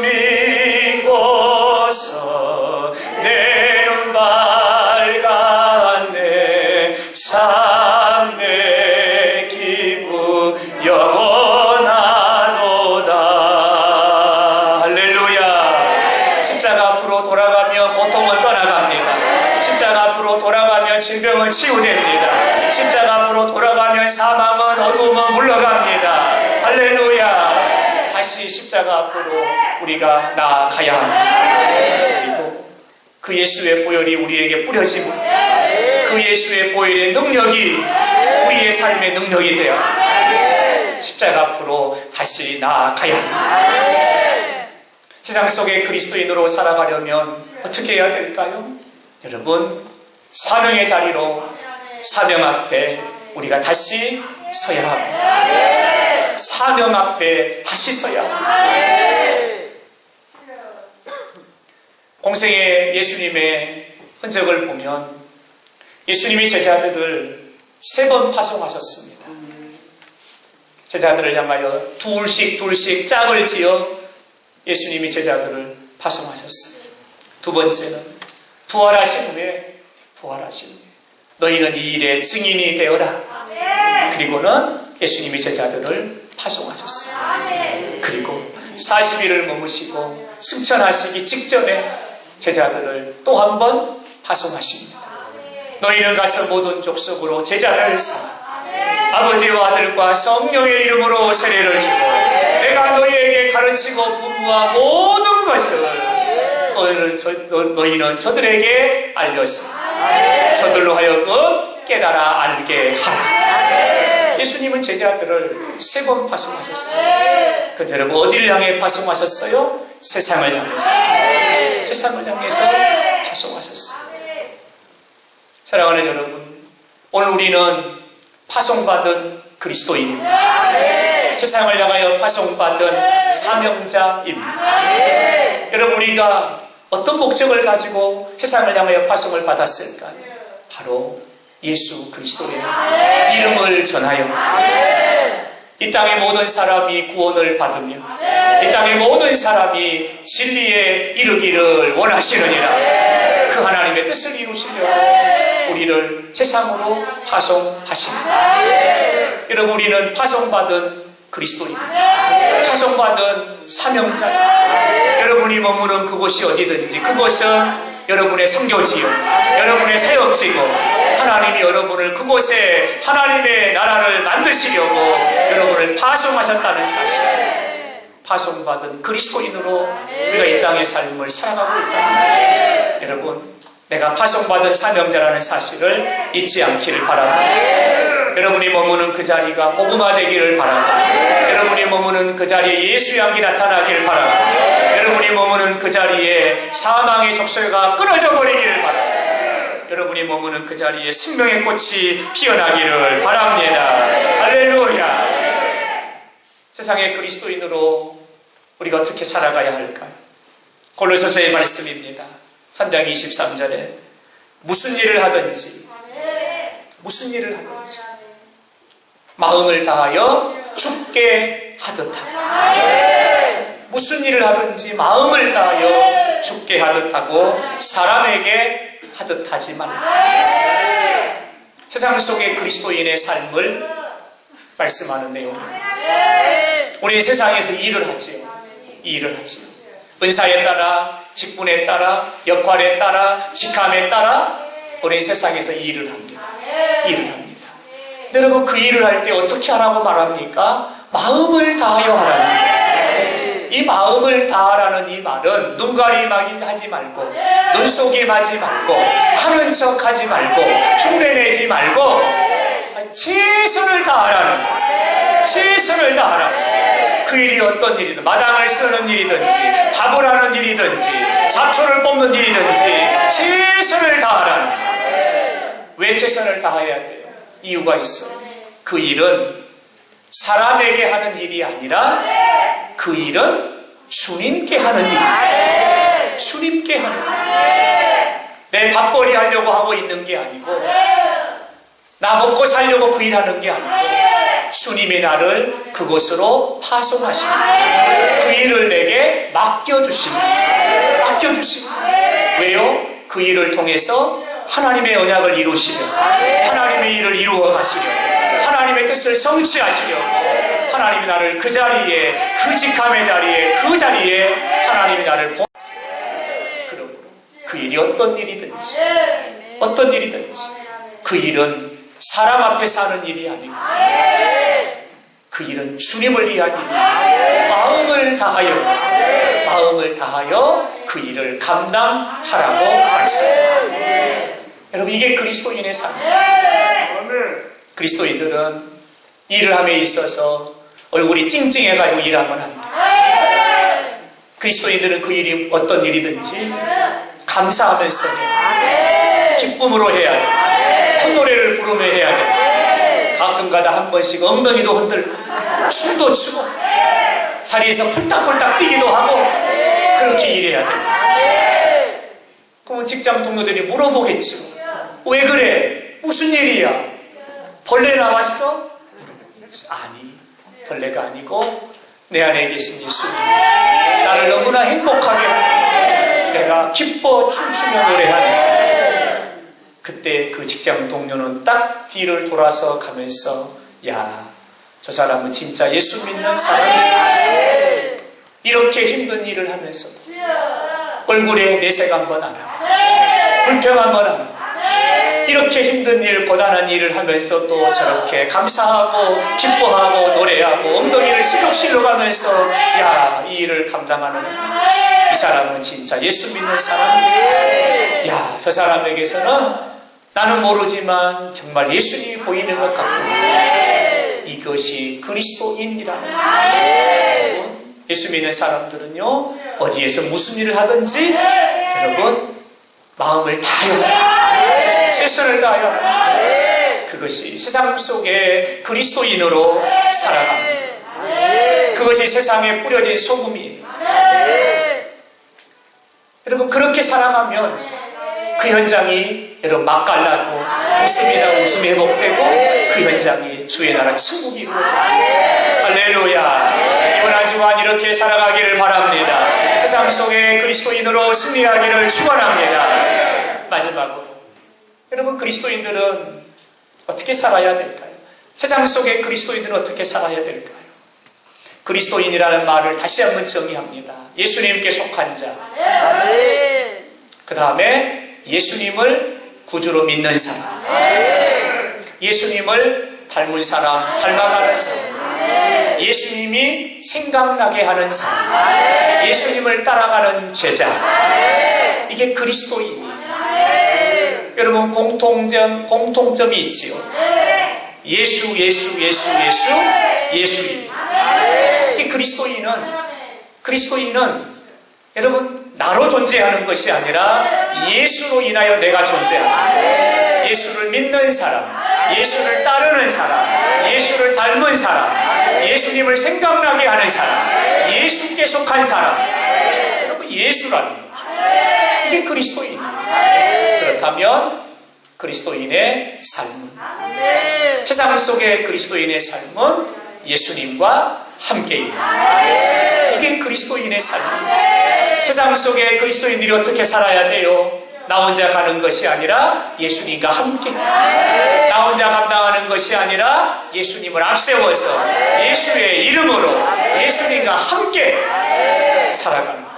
믿고서 내 눈 밝았네. 삶 내 기쁨 영원하도다. 할렐루야. 십자가 앞으로 돌아가면 고통은 떠나갑니다. 십자가 앞으로 돌아가면 질병은 치유됩니다. 십자가 앞으로 돌아가면 사망은, 어두움은 물러갑니다. 할렐루야. 다시 십자가 앞으로 우리가 나아가야 합니다. 그리고 그 예수의 보혈이 우리에게 뿌려지고, 그 예수의 보혈의 능력이 우리의 삶의 능력이 되어 십자가 앞으로 다시 나아가야 합니다. 세상 속에 그리스도인으로 살아가려면 어떻게 해야 될까요? 여러분, 사명의 자리로, 사명 앞에 우리가 다시 서야 합니다. 사명 앞에 다시 서야 합니다. 공생의 예수님의 흔적을 보면 예수님이 제자들을 3번 파송하셨습니다. 제자들을 향하여 둘씩 짝을 지어 예수님이 제자들을 파송하셨습니다. 두 번째는 부활하신 후에 너희는 이 일의 증인이 되어라. 그리고는 예수님이 제자들을 파송하셨습니다. 그리고 40일을 머무시고 승천하시기 직전에 제자들을 또 한 번 파송하십니다. 너희는 가서 모든 족속으로 제자를 삼아 아버지와 아들과 성령의 이름으로 세례를 주고 내가 너희에게 가르치고 분부한 모든 것을 너희는 저들에게 알렸으니 저들로 하여금 깨달아 알게 하라. 예수님은 제자들을 3번 파송하셨어요. 근데 여러분, 어디를 향해 파송하셨어요? 세상을 향해서. 세상을 향해서 파송하셨어요. 사랑하는 여러분, 오늘 우리는 파송받은 그리스도인입니다. 세상을 향하여 파송받은 사명자입니다. 여러분, 우리가 어떤 목적을 가지고 세상을 향하여 파송을 받았을까요? 바로 예수 그리스도의 이름을 전하여 이 땅의 모든 사람이 구원을 받으며 이 땅의 모든 사람이 진리에 이르기를 원하시느니라. 그 하나님의 뜻을 이루시려고 우리를 세상으로 파송하십니다. 여러분, 우리는 파송받은 그리스도입니다. 파송받은 사명자. 여러분이 머무는 그곳이 어디든지 그곳은 여러분의 선교지요, 여러분의 사역지고, 하나님이 여러분을 그곳에 하나님의 나라를 만드시려고 여러분을 파송하셨다는 사실, 파송받은 그리스도인으로 우리가 이 땅의 삶을 살아가고 있다. 여러분, 내가 파송받은 사명자라는 사실을 잊지 않기를 바랍니다. 여러분이 머무는 그 자리가 복음화되기를 바랍니다. 여러분이 머무는 그 자리에 예수의 향기 나타나기를 바랍니다. 여러분이 머무는 그 자리에 사망의 족쇄가 끊어져 버리기를 바랍니다. 여러분이 머무는 그 자리에 생명의 꽃이 피어나기를 바랍니다. 할렐루야. 세상의 그리스도인으로 우리가 어떻게 살아가야 할까요? 골로새서의 말씀입니다. 3장 23절에 무슨 일을 하든지 마음을 다하여 죽게 하듯 하고, 무슨 일을 하든지 마음을 다하여 죽게 하듯 하고 사람에게 하듯 하지 말라. 세상 속의 그리스도인의 삶을 말씀하는 내용입니다. 우리 세상에서 일을 하지요. 일을 하지요. 은사에 따라, 직분에 따라, 역할에 따라, 직함에 따라 우리 세상에서 일을 합니다. 일을 합니다. 여러분, 그 일을 할 때 어떻게 하라고 말합니까? 마음을 다하여 하라는. 이 마음을 다하라는 이 말은 눈 가림하기 하지 말고, 눈속임하지 말고, 하는 척 하지 말고, 흉내내지 말고, 최선을 다하라는. 최선을 다하라. 그 일이 어떤 일이든, 마당을 쓰는 일이든지, 밥을 하는 일이든지, 잡초를 뽑는 일이든지, 최선을 다하라는. 왜 최선을 다해야 돼요? 이유가 있어요. 그 일은 사람에게 하는 일이 아니라 그 일은 주님께 하는 일이에요. 주님께 하는 일. 내 밥벌이 하려고 하고 있는 게 아니고, 나 먹고 살려고 그 일하는 게 아니고, 주님이 나를 그곳으로 파송하십니다. 그 일을 내게 맡겨주십니다. 맡겨주십니다. 왜요? 그 일을 통해서 하나님의 언약을 이루시려, 하나님의 일을 이루어 가시려, 하나님의 뜻을 성취하시려고 하나님이 나를 그 자리에, 그 직함의 자리에, 그 자리에 하나님이 나를 그러므로 그 일이 어떤 일이든지 그 일은 사람 앞에서 하는 일이 아니고 그 일은 주님을 위한 일이에요. 마음을 다하여 그 일을 감당하라고 말씀합니다. 여러분, 이게 그리스도인의 삶이에요. 그리스도인들은 일을 함에 있어서 얼굴이 찡찡해가지고 일하면 안 돼요. 그리스도인들은 그 일이 어떤 일이든지 감사하면서 해야 돼요. 기쁨으로 해야 돼요. 콧노래를 부르며 해야 돼요. 가끔가다 한 번씩 엉덩이도 흔들고 춤도 추고 자리에서 폴딱폴딱 뛰기도 하고 그렇게 일해야 돼요. 그러면 직장 동료들이 물어보겠죠. 왜 그래? 무슨 일이야? 벌레 나왔어? 아니, 벌레가 아니고 내 안에 계신 예수님 나를 너무나 행복하게 하고 내가 기뻐 춤추며 노래하네. 그때 그 직장 동료는 딱 뒤를 돌아서 가면서, 야, 저 사람은 진짜 예수 믿는 사람이야. 이렇게 힘든 일을 하면서도 얼굴에 내색 한번 안 하고 불평 한번 안 하고 이렇게 힘든 일, 고단한 일을 하면서 또 저렇게 감사하고 기뻐하고 노래하고 엉덩이를 실룩실룩 하면서, 야, 이 일을 감당하는 이 사람은 진짜 예수 믿는 사람이야. 야, 저 사람에게서는 나는 모르지만 정말 예수님이 보이는 것 같고 이것이 그리스도인이라는 거예요. 예수 믿는 사람들은요, 어디에서 무슨 일을 하든지 여러분 마음을 다하여, 최선을 다하여, 그것이 세상 속에 그리스도인으로 살아갑니다. 그것이 세상에 뿌려진 소금이에요. 여러분, 그렇게 살아가면 그 현장이 여러분 맛깔나고 웃음이나 웃음이 회복되고 그 현장이 주의 나라 천국이 이루어져요. 할렐루야. 이번 한 주간 이렇게 살아가기를 바랍니다. 세상 속에 그리스도인으로 승리하기를 축원합니다. 마지막으로 여러분, 그리스도인들은 어떻게 살아야 될까요? 세상 속에 그리스도인들은 어떻게 살아야 될까요? 그리스도인이라는 말을 다시 한번 정의합니다. 예수님께 속한 자, 그 다음에 예수님을 구주로 믿는 사람, 예수님을 닮은 사람, 닮아가는 사람, 예수님이 생각나게 하는 사람, 예수님을 따라가는 제자, 이게 그리스도인이에요. 여러분, 공통점이 있지요. 예수인. 이 그리스도인은 여러분 나로 존재하는 것이 아니라 예수로 인하여 내가 존재한다. 예수를 믿는 사람, 예수를 따르는 사람, 예수를 닮은 사람, 예수님을 생각나게 하는 사람, 예수께 속한 사람, 여러분 예수라는 거죠. 이게 그리스도인이에요. 그렇다면 그리스도인의 삶은, 세상 속의 그리스도인의 삶은 예수님과 함께입니다. 이게 그리스도인의 삶입니다. 세상 속에 그리스도인들이 어떻게 살아야 돼요? 나 혼자 가는 것이 아니라 예수님과 함께, 나 혼자 감당하는 것이 아니라 예수님을 앞세워서 예수의 이름으로 예수님과 함께 살아가는 것.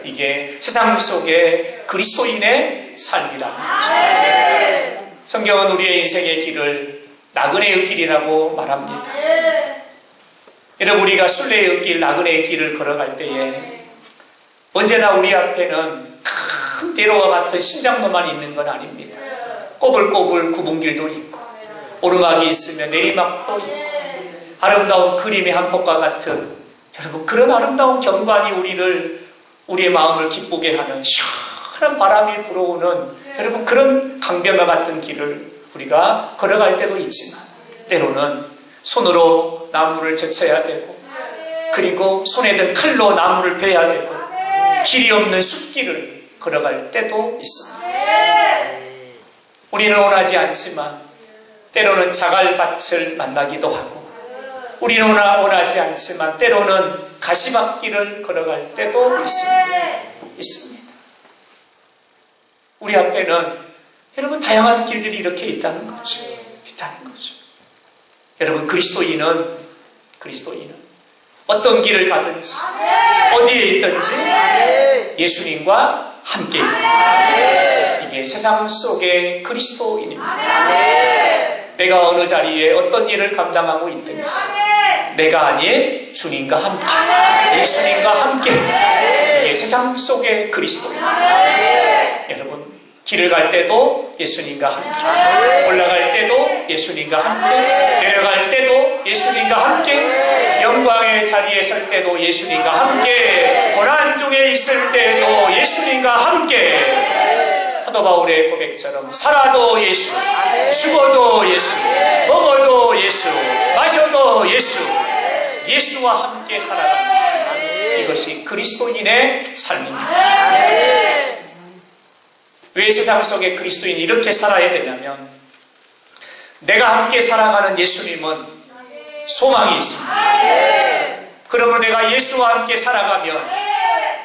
이게 세상 속의 그리스도인의 삶이라는 거죠. 성경은 우리의 인생의 길을 나그네의 길이라고 말합니다. 여러분, 우리가 순례의 길, 나그네의 길을 걸어갈 때에 언제나 우리 앞에는 큰 대로와 같은 신장로만 있는 건 아닙니다. 꼬불꼬불 굽은길도 있고 오르막이 있으면 내리막도 있고 아름다운 그림의 한 폭과 같은, 여러분, 그런 아름다운 경관이 우리의 마음을 기쁘게 하는 시원한 바람이 불어오는, 여러분, 그런 강변과 같은 길을 우리가 걸어갈 때도 있지만 때로는 손으로 나무를 젖혀야 되고, 그리고 손에 든 칼로 나무를 베야 되고, 길이 없는 숲길을 걸어갈 때도 있습니다. 우리는 원하지 않지만 때로는 자갈밭을 만나기도 하고, 우리는 원하지 않지만 때로는 가시밭길을 걸어갈 때도 있습니다. 우리 앞에는, 여러분, 다양한 길들이 이렇게 있다는 거죠. 여러분, 그리스도인은 어떤 길을 가든지 어디에 있든지 예수님과 함께 있는, 이게 세상 속의 그리스도인입니다. 내가 어느 자리에 어떤 일을 감당하고 있든지 내가 아닌 주님과 함께, 예수님과 함께, 이게 세상 속의 그리스도인. 여러분, 길을 갈 때도 예수님과 함께, 올라갈 때도 예수님과 함께, 내려갈 때도 예수님과 함께, 영광의 자리에 설 때도 예수님과 함께, 고난 중에 있을 때도 예수님과 함께. 사도 바울의 고백처럼 살아도 예수, 죽어도 예수, 먹어도 예수, 마셔도 예수, 예수와 함께 살아가는, 이것이 그리스도인의 삶입니다. 왜 세상 속에 그리스도인이 이렇게 살아야 되냐면, 내가 함께 살아가는 예수님은 소망이 있습니다. 그러면 내가 예수와 함께 살아가면,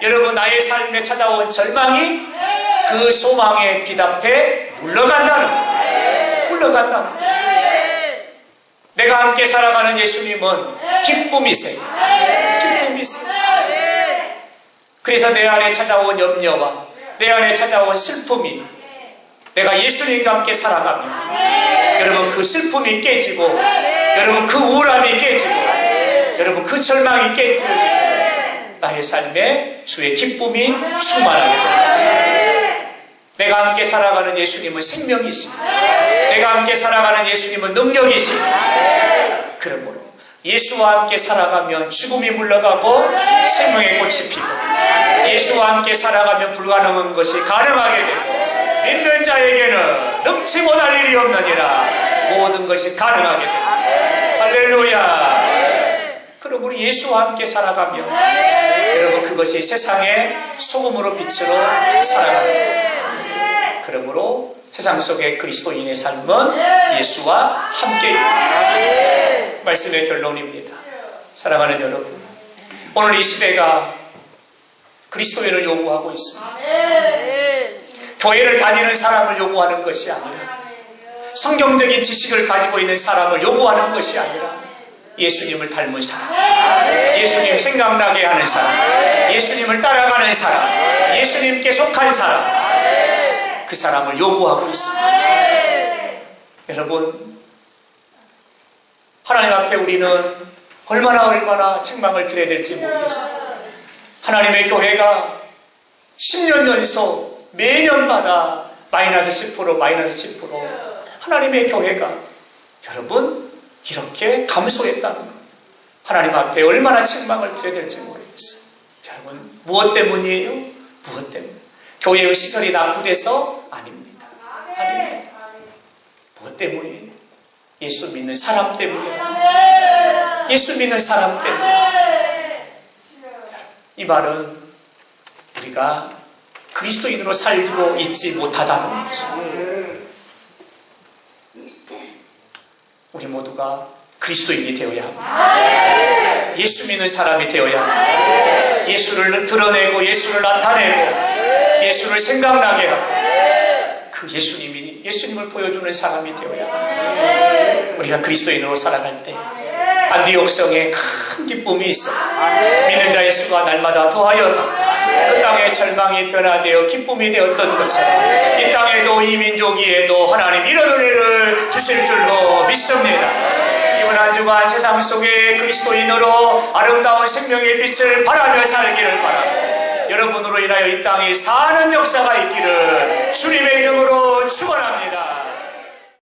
여러분, 나의 삶에 찾아온 절망이 그 소망에 비답해 물러간다는 거예요. 내가 함께 살아가는 예수님은 기쁨이세요. 그래서 내 안에 찾아온 염려와 내 안에 찾아온 슬픔이, 내가 예수님과 함께 살아가면 여러분, 그 슬픔이 깨지고, 여러분, 그 우울함이 깨지고, 여러분, 그 절망이 깨지고, 나의 삶에 주의 기쁨이 충만하게 됩니다. 내가 함께 살아가는 예수님은 생명이십니다. 내가 함께 살아가는 예수님은 능력이십니다. 그러므로 예수와 함께 살아가면 죽음이 물러가고 생명의 꽃이 피고, 예수와 함께 살아가면 불가능한 것이 가능하게 되고, 믿는 자에게는 능치 못할 일이 없느니라, 모든 것이 가능하게 됩니다. 할렐루야. 그러므로 예수와 함께 살아가면 여러분, 그것이 세상의 소금으로 빛으로 살아갑니다. 그러므로 세상 속의 그리스도인의 삶은 예수와 함께입니다. 말씀의 결론입니다. 사랑하는 여러분, 오늘 이 시대가 그리스도인을 요구하고 있습니다. 교회를 다니는 사람을 요구하는 것이 아니라, 성경적인 지식을 가지고 있는 사람을 요구하는 것이 아니라, 예수님을 닮은 사람, 예수님 생각나게 하는 사람, 예수님을 따라가는 사람, 예수님께 속한 사람, 그 사람을 요구하고 있습니다. 여러분, 하나님 앞에 우리는 얼마나 책망을 드려야 될지 모르겠어요. 하나님의 교회가 10년 연속 매년마다 마이너스 10%, 하나님의 교회가 여러분 이렇게 감소했다는 것, 하나님 앞에 얼마나 책망을 드려야 될지 모르겠어요. 여러분, 무엇 때문이에요? 무엇 때문에? 교회의 시설이 나쁘대서? 아닙니다. 무엇 때문이에요? 예수 믿는 사람 때문이에요. 예수 믿는 사람 때문에. 이 말은 우리가 그리스도인으로 살고 있지 못하다는 거죠. 우리 모두가 그리스도인이 되어야 합니다. 예수 믿는 사람이 되어야 합니다. 예수를 드러내고 예수를 나타내고 예수를 생각나게 하고 그 예수님을 보여주는 사람이 되어야 합니다. 우리가 그리스도인으로 살아갈 때 안디옥 성에 큰 기쁨이 있어. 믿는 자의 수가 날마다 더하여 그 땅의 절망이 변화되어 기쁨이 되었던 것처럼 이 땅에도 이 민족 위에도 하나님 이런 은혜를 주실 줄로 믿습니다. 이번 한 주간 세상 속에 그리스도인으로 아름다운 생명의 빛을 발하며 살기를 바랍니다. 여러분으로 인하여 이 땅에 사는 역사가 있기를